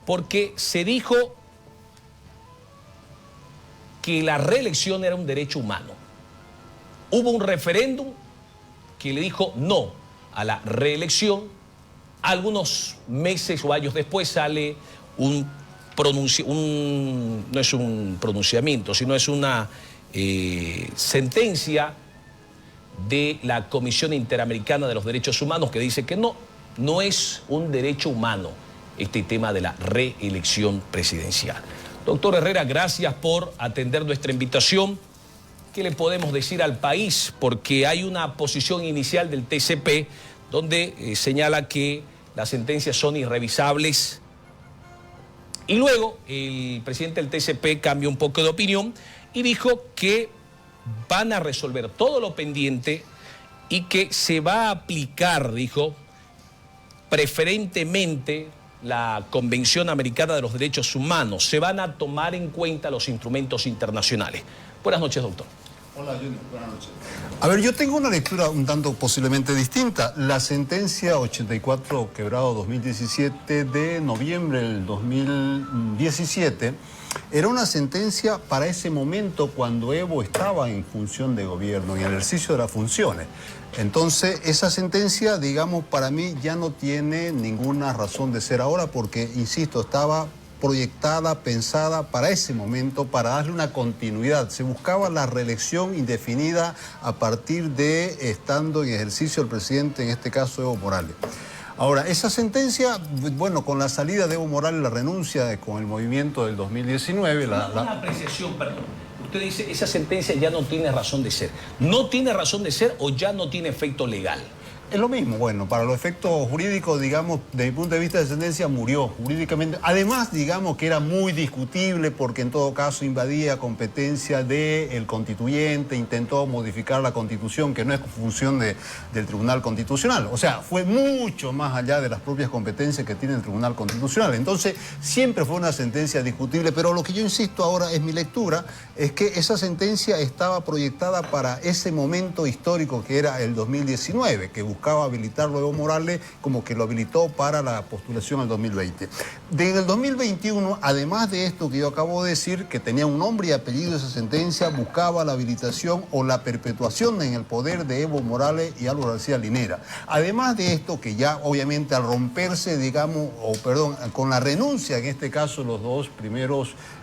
porque se dijo que la reelección era un derecho humano. Hubo un referéndum que le dijo no a la reelección. Algunos meses o años después sale no es un pronunciamiento, sino es una sentencia de la Comisión Interamericana de los Derechos Humanos que dice que no es un derecho humano este tema de la reelección presidencial. Doctor Herrera, gracias por atender nuestra invitación. ¿Qué le podemos decir al país? Porque hay una posición inicial del TCP donde señala que las sentencias son irrevisables. Y luego el presidente del TCP cambió un poco de opinión y dijo que van a resolver todo lo pendiente y que se va a aplicar, dijo, preferentemente la Convención Americana de los Derechos Humanos. Se van a tomar en cuenta los instrumentos internacionales. Buenas noches, doctor. Hola, Junior. Buenas noches. A ver, yo tengo una lectura un tanto posiblemente distinta. La sentencia 84/2017 de noviembre del 2017 era una sentencia para ese momento cuando Evo estaba en función de gobierno, en el ejercicio de las funciones. Entonces, esa sentencia, digamos, para mí ya no tiene ninguna razón de ser ahora porque, insisto, estaba proyectada, pensada para ese momento, para darle una continuidad. Se buscaba la reelección indefinida a partir de estando en ejercicio el presidente, en este caso Evo Morales. Ahora, esa sentencia, bueno, con la salida de Evo Morales, la renuncia con el movimiento del 2019... Una apreciación, perdón. Usted dice, esa sentencia ya no tiene razón de ser. ¿No tiene razón de ser o ya no tiene efecto legal? Es lo mismo, bueno, para los efectos jurídicos, digamos, desde mi punto de vista de sentencia, murió jurídicamente. Además, digamos que era muy discutible porque en todo caso invadía competencia del constituyente, intentó modificar la Constitución, que no es función del Tribunal Constitucional. O sea, fue mucho más allá de las propias competencias que tiene el Tribunal Constitucional. Entonces, siempre fue una sentencia discutible, pero lo que yo insisto ahora es mi lectura, es que esa sentencia estaba proyectada para ese momento histórico que era el 2019, que buscaba habilitarlo Evo Morales como que lo habilitó para la postulación al 2020. En el 2021, además de esto que yo acabo de decir, que tenía un nombre y apellido esa sentencia, buscaba la habilitación o la perpetuación en el poder de Evo Morales y Álvaro García Linera. Además de esto, que ya obviamente al romperse, digamos, con la renuncia, en este caso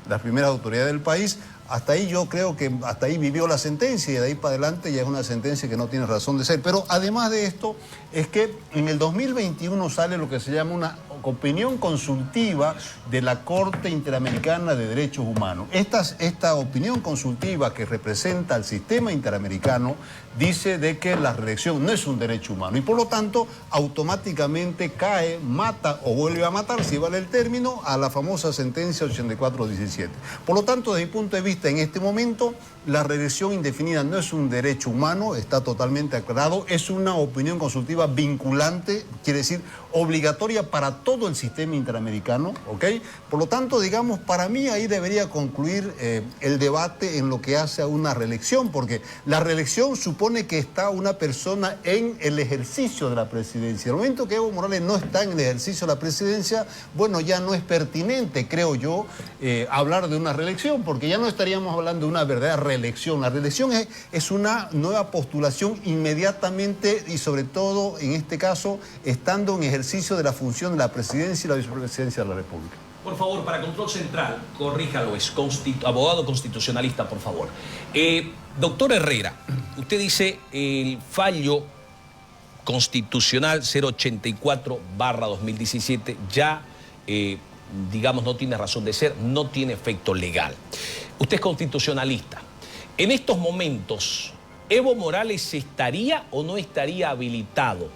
las primeras autoridades del país, hasta ahí yo creo que hasta ahí vivió la sentencia y de ahí para adelante ya es una sentencia que no tiene razón de ser. Pero además de esto es que en el 2021 sale lo que se llama una opinión consultiva de la Corte Interamericana de Derechos Humanos. Esta opinión consultiva que representa al sistema interamericano dice de que la reelección no es un derecho humano y por lo tanto automáticamente cae, mata o vuelve a matar, si vale el término, a la famosa sentencia 84/17. Por lo tanto, desde mi punto de vista, en este momento, la reelección indefinida no es un derecho humano, está totalmente aclarado, es una opinión consultiva vinculante, quiere decir obligatoria para todo el sistema interamericano, ¿ok? Por lo tanto, digamos, para mí ahí debería concluir el debate en lo que hace a una reelección, porque la reelección supone que está una persona en el ejercicio de la presidencia. El momento que Evo Morales no está en el ejercicio de la presidencia, bueno, ya no es pertinente, creo yo, hablar de una reelección, porque ya no estaríamos hablando de una verdadera reelección. La reelección es una nueva postulación inmediatamente y sobre todo, en este caso, estando en ejercicio de la función de la presidencia y la vicepresidencia de la República. Por favor, para Control Central, corríjalo, es abogado constitucionalista, por favor. Doctor Herrera, usted dice el fallo constitucional 084/2017 ya, digamos, no tiene razón de ser, no tiene efecto legal. Usted es constitucionalista. En estos momentos, ¿Evo Morales estaría o no estaría habilitado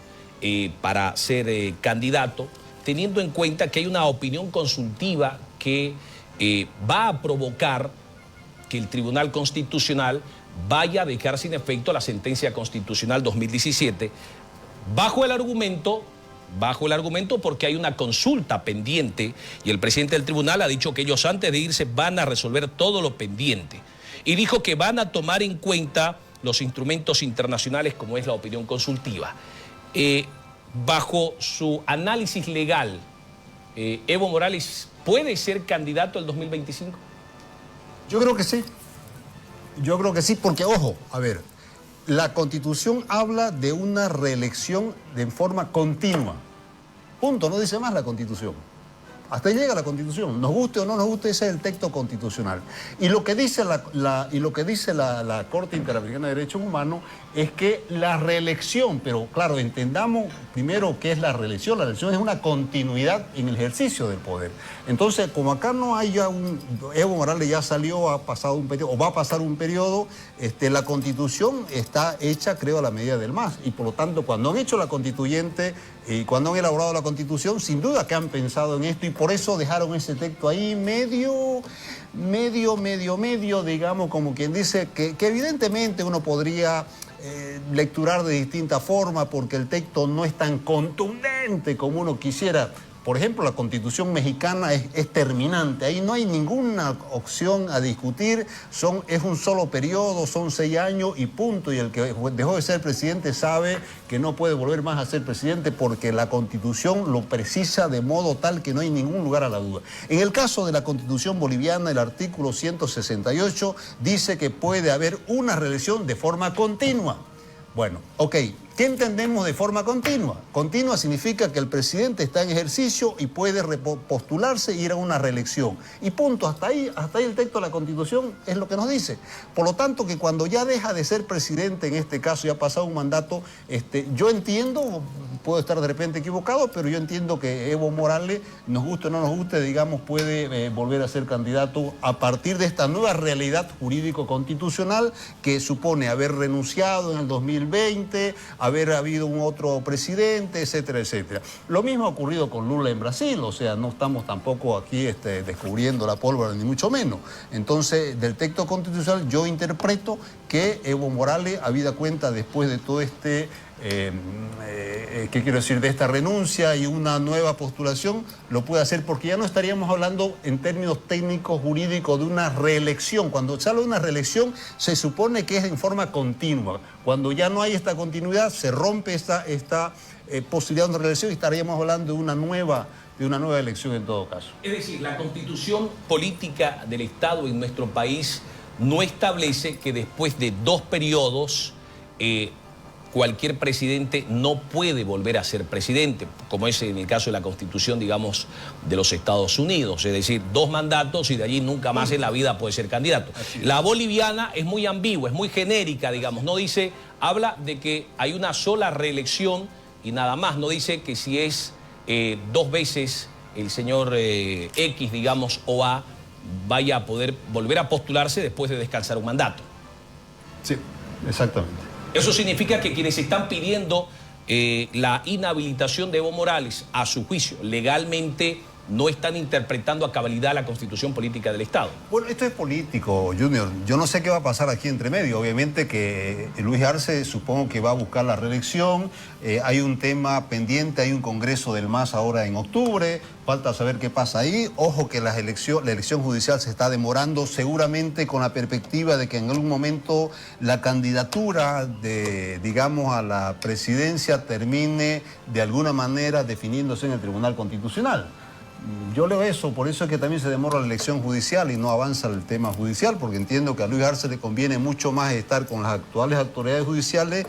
para ser candidato, teniendo en cuenta que hay una opinión consultiva que va a provocar que el Tribunal Constitucional vaya a dejar sin efecto la sentencia constitucional 2017 bajo el argumento porque hay una consulta pendiente y el presidente del tribunal ha dicho que ellos antes de irse van a resolver todo lo pendiente y dijo que van a tomar en cuenta los instrumentos internacionales como es la opinión consultiva. Bajo su análisis legal, ¿Evo Morales puede ser candidato al 2025? Yo creo que sí. Yo creo que sí, porque, ojo, a ver, la Constitución habla de una reelección de forma continua. Punto, no dice más la Constitución. Hasta ahí llega la Constitución. Nos guste o no nos guste, ese es el texto constitucional. Y lo que dice la Corte Interamericana de Derechos Humanos es que la reelección, pero claro, entendamos primero qué es la reelección. La reelección es una continuidad en el ejercicio del poder. Entonces, como acá no hay ya Evo Morales ya salió, ha pasado un periodo, o va a pasar un periodo, la Constitución está hecha, creo, a la medida del MAS. Y por lo tanto, cuando han hecho la constituyente y cuando han elaborado la Constitución, sin duda que han pensado en esto y por eso dejaron ese texto ahí medio, digamos, como quien dice, que evidentemente uno podría lecturar de distinta forma porque el texto no es tan contundente como uno quisiera. Por ejemplo, la Constitución mexicana es terminante, ahí no hay ninguna opción a discutir, es un solo periodo, son 6 años y punto, y el que dejó de ser presidente sabe que no puede volver más a ser presidente porque la Constitución lo precisa de modo tal que no hay ningún lugar a la duda. En el caso de la Constitución boliviana, el artículo 168 dice que puede haber una reelección de forma continua. Bueno, ok, ¿qué entendemos de forma continua? Continua significa que el presidente está en ejercicio y puede postularse e ir a una reelección. Y punto, hasta ahí el texto de la Constitución es lo que nos dice. Por lo tanto, que cuando ya deja de ser presidente, en este caso ya ha pasado un mandato, yo entiendo, puedo estar de repente equivocado, pero yo entiendo que Evo Morales, nos guste o no nos guste, digamos, puede volver a ser candidato a partir de esta nueva realidad jurídico-constitucional que supone haber renunciado en el 2020, haber habido un otro presidente, etcétera, etcétera. Lo mismo ha ocurrido con Lula en Brasil, o sea, no estamos tampoco aquí descubriendo la pólvora, ni mucho menos. Entonces, del texto constitucional yo interpreto que Evo Morales, habida cuenta después de todo ¿qué quiero decir? De esta renuncia y una nueva postulación, lo puede hacer porque ya no estaríamos hablando en términos técnicos, jurídicos, de una reelección. Cuando se habla de una reelección, se supone que es en forma continua. Cuando ya no hay esta continuidad, se rompe esta posibilidad de una reelección y estaríamos hablando de una nueva elección en todo caso. Es decir, la Constitución política del Estado en nuestro país no establece que después de 2 periodos cualquier presidente no puede volver a ser presidente, como es en el caso de la Constitución, digamos, de los Estados Unidos. Es decir, 2 mandatos y de allí nunca más en la vida puede ser candidato. La boliviana es muy ambigua, es muy genérica, digamos. No dice, habla de que hay una sola reelección y nada más. No dice que si es 2 veces el señor X, digamos, o A, vaya a poder volver a postularse después de descansar un mandato. Sí, exactamente. Eso significa que quienes están pidiendo la inhabilitación de Evo Morales, a su juicio, legalmente no están interpretando a cabalidad la Constitución política del Estado. Bueno, esto es político, Junior. Yo no sé qué va a pasar aquí entre medio. Obviamente que Luis Arce supongo que va a buscar la reelección. Hay un tema pendiente, hay un congreso del MAS ahora en octubre. Falta saber qué pasa ahí. Ojo que la elección judicial se está demorando, seguramente con la perspectiva de que en algún momento la candidatura digamos, a la presidencia termine de alguna manera definiéndose en el Tribunal Constitucional. Yo leo eso, por eso es que también se demora la elección judicial y no avanza el tema judicial, porque entiendo que a Luis Arce le conviene mucho más estar con las actuales autoridades judiciales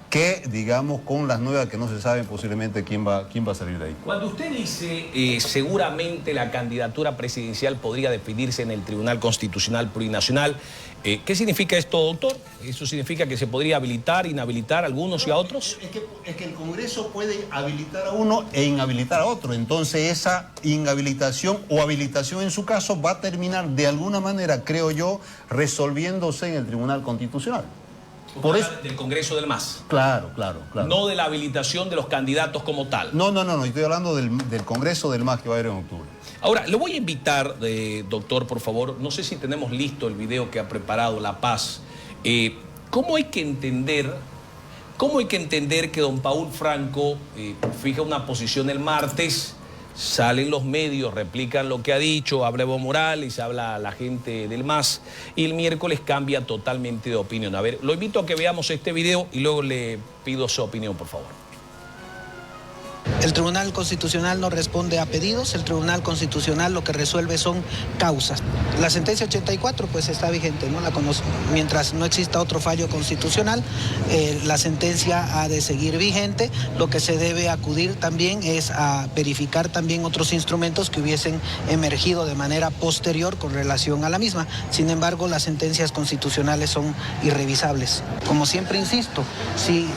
que, digamos, con las nuevas que no se sabe posiblemente quién va a salir de ahí. Cuando usted dice seguramente la candidatura presidencial podría definirse en el Tribunal Constitucional Plurinacional, ¿qué significa esto, doctor? ¿Eso significa que se podría habilitar, inhabilitar a algunos y a otros? Es que el Congreso puede habilitar a uno e inhabilitar a otro. Entonces esa inhabilitación o habilitación en su caso va a terminar de alguna manera, creo yo, resolviéndose en el Tribunal Constitucional. Por eso, del Congreso del MAS. Claro. No de la habilitación de los candidatos como tal. No, estoy hablando del Congreso del MAS que va a haber en octubre. Ahora, le voy a invitar, doctor, por favor, no sé si tenemos listo el video que ha preparado La Paz. ¿Cómo hay que entender que don Paul Franco fija una posición el martes? Salen los medios, replican lo que ha dicho, habla Evo Morales, habla la gente del MAS y el miércoles cambia totalmente de opinión. A ver, lo invito a que veamos este video y luego le pido su opinión, por favor. El Tribunal Constitucional no responde a pedidos, el Tribunal Constitucional lo que resuelve son causas. La sentencia 84 pues está vigente, ¿no? Mientras no exista otro fallo constitucional, la sentencia ha de seguir vigente. Lo que se debe acudir también es a verificar también otros instrumentos que hubiesen emergido de manera posterior con relación a la misma. Sin embargo, las sentencias constitucionales son irrevisables. Como siempre insisto, si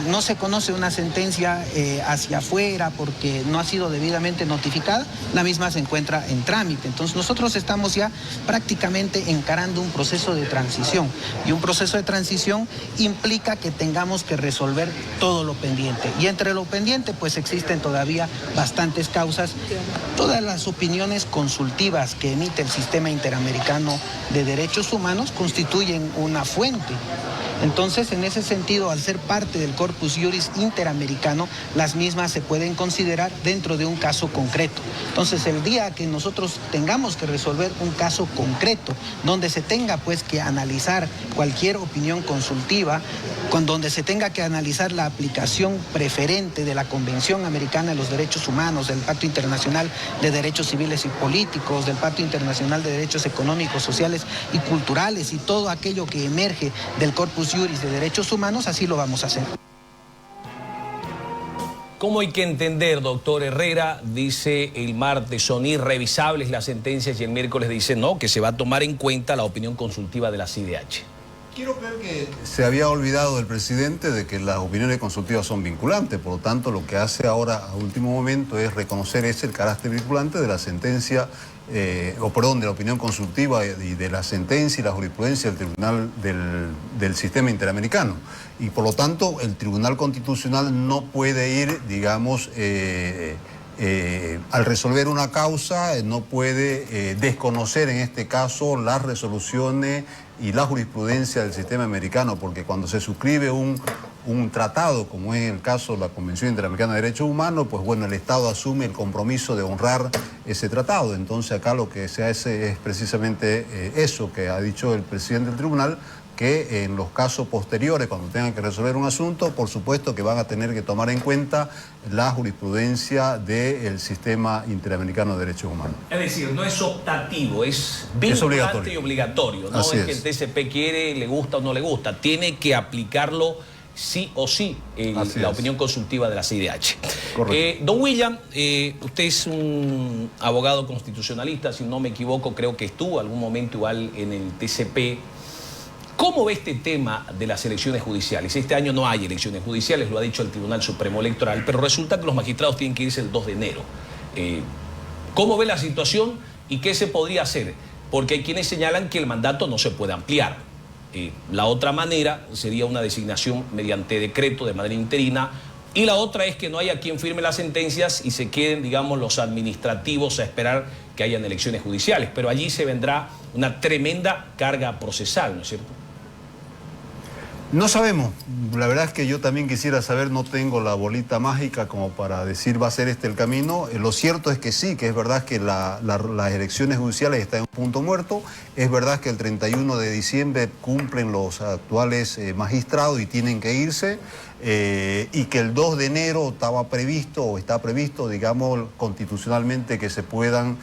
no se conoce una sentencia hacia afuera porque no ha sido debidamente notificada, la misma se encuentra en trámite. Entonces nosotros estamos ya prácticamente encarando un proceso de transición, y un proceso de transición implica que tengamos que resolver todo lo pendiente, y entre lo pendiente pues existen todavía bastantes causas. Todas las opiniones consultivas que emite el Sistema Interamericano de Derechos Humanos constituyen una fuente. Entonces, en ese sentido, al ser parte del Corpus Juris Interamericano, las mismas se pueden considerar dentro de un caso concreto. Entonces, el día que nosotros tengamos que resolver un caso concreto, donde se tenga pues que analizar cualquier opinión consultiva, donde se tenga que analizar la aplicación preferente de la Convención Americana de los Derechos Humanos, del Pacto Internacional de Derechos Civiles y Políticos, del Pacto Internacional de Derechos Económicos, Sociales y Culturales, y todo aquello que emerge del Corpus Juris de Derechos Humanos, así lo vamos a hacer. ¿Cómo hay que entender, doctor Herrera? Dice el martes son irrevisables las sentencias y el miércoles dice no, que se va a tomar en cuenta la opinión consultiva de la CIDH. Quiero creer que se había olvidado el presidente de que las opiniones consultivas son vinculantes, por lo tanto lo que hace ahora a último momento es reconocer el carácter vinculante de la sentencia, de la opinión consultiva y de la sentencia y la jurisprudencia del Tribunal del Sistema Interamericano. Y por lo tanto el Tribunal Constitucional no puede ir, digamos, al resolver una causa, no puede desconocer en este caso las resoluciones y la jurisprudencia del sistema americano, porque cuando se suscribe un tratado, como es el caso de la Convención Interamericana de Derechos Humanos, pues bueno, el Estado asume el compromiso de honrar ese tratado. Entonces acá lo que se hace es precisamente eso que ha dicho el presidente del tribunal, que en los casos posteriores, cuando tengan que resolver un asunto, por supuesto que van a tener que tomar en cuenta la jurisprudencia del Sistema Interamericano de Derechos Humanos. Es decir, no es optativo, es vinculante y obligatorio. No es que el TCP quiere, le gusta o no le gusta. Tiene que aplicarlo sí o sí la opinión consultiva de la CIDH. Don William, usted es un abogado constitucionalista, si no me equivoco, creo que estuvo algún momento igual en el TCP. ¿Cómo ve este tema de las elecciones judiciales? Este año no hay elecciones judiciales, lo ha dicho el Tribunal Supremo Electoral, pero resulta que los magistrados tienen que irse el 2 de enero. ¿Cómo ve la situación y qué se podría hacer? Porque hay quienes señalan que el mandato no se puede ampliar. La otra manera sería una designación mediante decreto de manera interina, y la otra es que no haya quien firme las sentencias y se queden, digamos, los administrativos a esperar que hayan elecciones judiciales. Pero allí se vendrá una tremenda carga procesal, ¿no es cierto? No sabemos, la verdad es que yo también quisiera saber, no tengo la bolita mágica como para decir va a ser este el camino. Lo cierto es que sí, que es verdad que las elecciones judiciales están en un punto muerto, es verdad que el 31 de diciembre cumplen los actuales magistrados y tienen que irse, y que el 2 de enero estaba previsto o está previsto, digamos, constitucionalmente que se puedan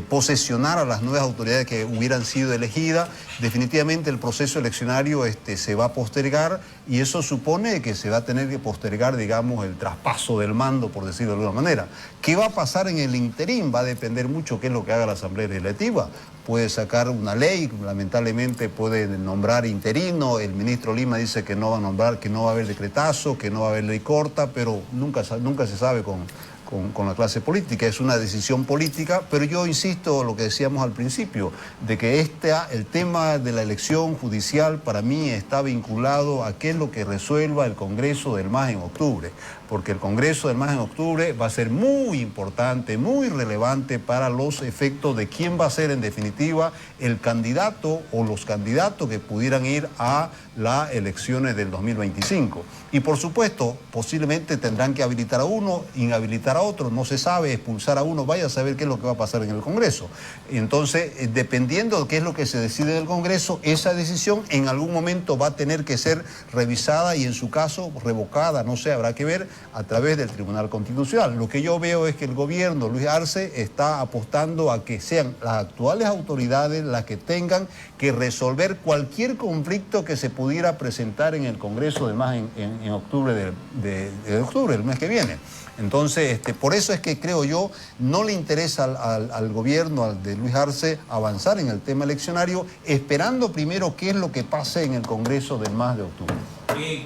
posesionar a las nuevas autoridades que hubieran sido elegidas. Definitivamente el proceso eleccionario se va a postergar, y eso supone que se va a tener que postergar, digamos, el traspaso del mando, por decirlo de alguna manera. ¿Qué va a pasar en el interín? Va a depender mucho qué es lo que haga la Asamblea Legislativa. Puede sacar una ley, lamentablemente puede nombrar interino, el ministro Lima dice que no va a nombrar, que no va a haber decretazo, que no va a haber ley corta, pero nunca se sabe con la clase política, es una decisión política, pero yo insisto lo que decíamos al principio, de que el tema de la elección judicial para mí está vinculado a qué es lo que resuelva el Congreso del MAS en octubre, porque el Congreso del MAS en octubre va a ser muy importante, muy relevante para los efectos de quién va a ser en definitiva el candidato o los candidatos que pudieran ir a las elecciones del 2025. Y por supuesto, posiblemente tendrán que habilitar a uno, inhabilitar a a otro, no se sabe, expulsar a uno, vaya a saber qué es lo que va a pasar en el Congreso. Entonces, dependiendo de qué es lo que se decide en el Congreso, esa decisión en algún momento va a tener que ser revisada y en su caso revocada, no sé, habrá que ver a través del Tribunal Constitucional. Lo que yo veo es que el gobierno, Luis Arce, está apostando a que sean las actuales autoridades las que tengan que resolver cualquier conflicto que se pudiera presentar en el Congreso, además en octubre de octubre, el mes que viene. Entonces, por eso es que creo yo, no le interesa al gobierno de Luis Arce avanzar en el tema eleccionario, esperando primero qué es lo que pase en el Congreso del mes de octubre.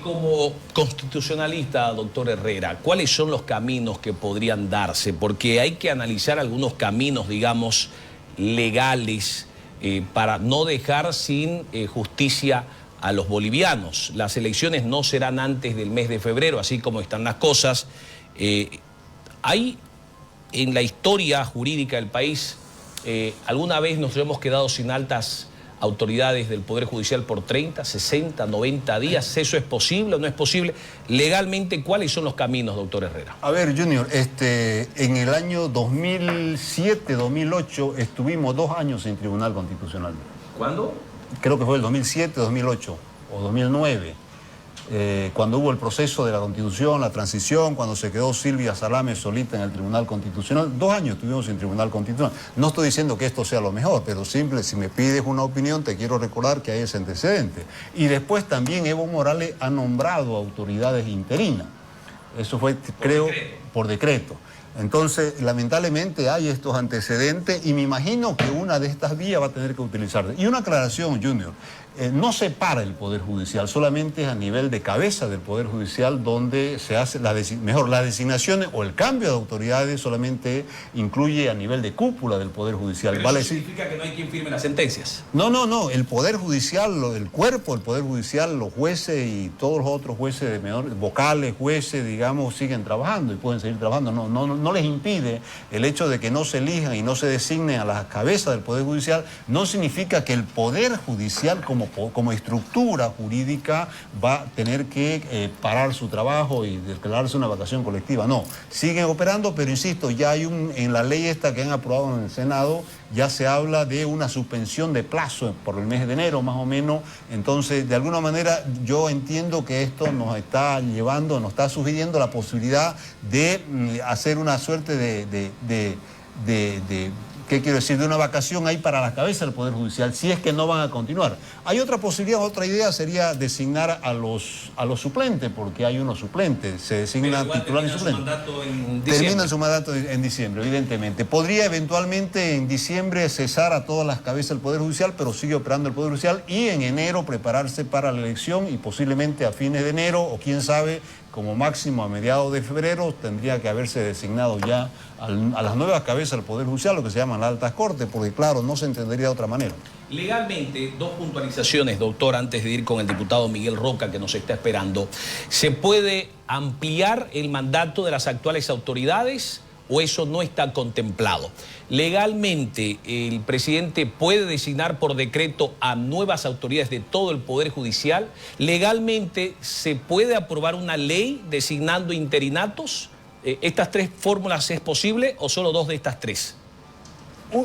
Como constitucionalista, doctor Herrera, ¿cuáles son los caminos que podrían darse? Porque hay que analizar algunos caminos, digamos, legales para no dejar sin justicia a los bolivianos. Las elecciones no serán antes del mes de febrero, así como están las cosas. Hay en la historia jurídica del país, alguna vez nos hemos quedado sin altas autoridades del Poder Judicial por 30, 60, 90 días. ¿Eso es posible o no es posible? Legalmente, ¿cuáles son los caminos, doctor Herrera? A ver, Junior, en el año 2007, 2008, estuvimos 2 años en Tribunal Constitucional. ¿Cuándo? Creo que fue el 2007, 2008 o 2009. Cuando hubo el proceso de la Constitución, la transición, cuando se quedó Silvia Salame solita en el Tribunal Constitucional, 2 años estuvimos en Tribunal Constitucional. No estoy diciendo que esto sea lo mejor, pero simple, si me pides una opinión, te quiero recordar que hay ese antecedente. Y después también Evo Morales ha nombrado autoridades interinas. Eso fue, creo, por decreto. Entonces, lamentablemente hay estos antecedentes y me imagino que una de estas vías va a tener que utilizarse. Y una aclaración, Junior, no se para el Poder Judicial, solamente es a nivel de cabeza del Poder Judicial donde se hace las designaciones o el cambio de autoridades solamente incluye a nivel de cúpula del Poder Judicial. ¿Pero eso significa que no hay quien firme las sentencias? No, el Poder Judicial, el cuerpo del Poder Judicial, los jueces y todos los otros jueces, vocales, jueces, digamos, siguen trabajando y pueden seguir trabajando. No les impide el hecho de que no se elijan y no se designen a las cabezas del Poder Judicial, no significa que el Poder Judicial como estructura jurídica va a tener que parar su trabajo y declararse una vacación colectiva. No, siguen operando, pero insisto, ya hay en la ley esta que han aprobado en el Senado, ya se habla de una suspensión de plazo por el mes de enero más o menos. Entonces, de alguna manera, yo entiendo que esto nos está llevando, nos está sugiriendo la posibilidad de hacer una suerte ¿qué quiero decir? De una vacación ahí para la cabeza del Poder Judicial, si es que no van a continuar. Hay otra posibilidad, otra idea sería designar a los suplentes, porque hay unos suplentes, se designa titular y suplente. Terminan su mandato en diciembre, evidentemente. Podría eventualmente en diciembre cesar a todas las cabezas del Poder Judicial, pero sigue operando el Poder Judicial, y en enero prepararse para la elección y posiblemente a fines de enero, o quién sabe, como máximo a mediados de febrero, tendría que haberse designado ya a las nuevas cabezas del Poder Judicial, lo que se llaman las altas cortes, porque claro, no se entendería de otra manera. Legalmente, 2 puntualizaciones, doctor, antes de ir con el diputado Miguel Roca, que nos está esperando. ¿Se puede ampliar el mandato de las actuales autoridades o eso no está contemplado? Legalmente, el presidente puede designar por decreto a nuevas autoridades de todo el Poder Judicial. Legalmente, ¿se puede aprobar una ley designando interinatos? ¿Estas 3 fórmulas es posible o solo 2 de estas 3?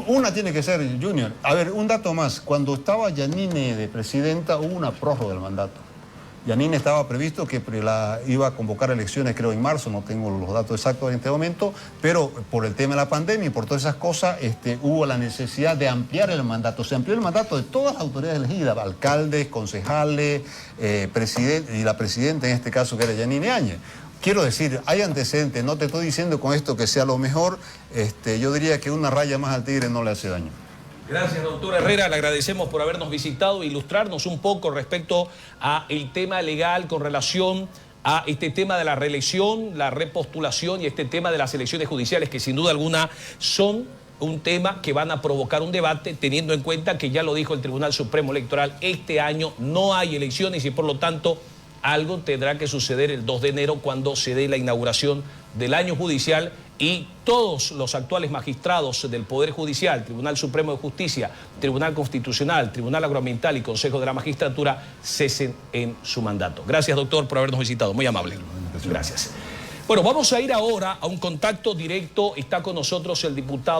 Una tiene que ser, Junior. A ver, un dato más. Cuando estaba Yanine de presidenta, hubo una prórroga del mandato. Yanine estaba previsto que iba a convocar elecciones, creo, en marzo, no tengo los datos exactos en este momento, pero por el tema de la pandemia y por todas esas cosas, hubo la necesidad de ampliar el mandato. Se amplió el mandato de todas las autoridades elegidas, alcaldes, concejales, presidente, y la presidenta en este caso, que era Yanine Áñez. Quiero decir, hay antecedentes, no te estoy diciendo con esto que sea lo mejor, yo diría que una raya más al tigre no le hace daño. Gracias, doctor Herrera, le agradecemos por habernos visitado e ilustrarnos un poco respecto a el tema legal con relación a este tema de la reelección, la repostulación y este tema de las elecciones judiciales, que sin duda alguna son un tema que van a provocar un debate, teniendo en cuenta que ya lo dijo el Tribunal Supremo Electoral, este año no hay elecciones y por lo tanto algo tendrá que suceder el 2 de enero cuando se dé la inauguración del año judicial y todos los actuales magistrados del Poder Judicial, Tribunal Supremo de Justicia, Tribunal Constitucional, Tribunal Agroambiental y Consejo de la Magistratura cesen en su mandato. Gracias, doctor, por habernos visitado. Muy amable. Gracias. Bueno, vamos a ir ahora a un contacto directo. Está con nosotros el diputado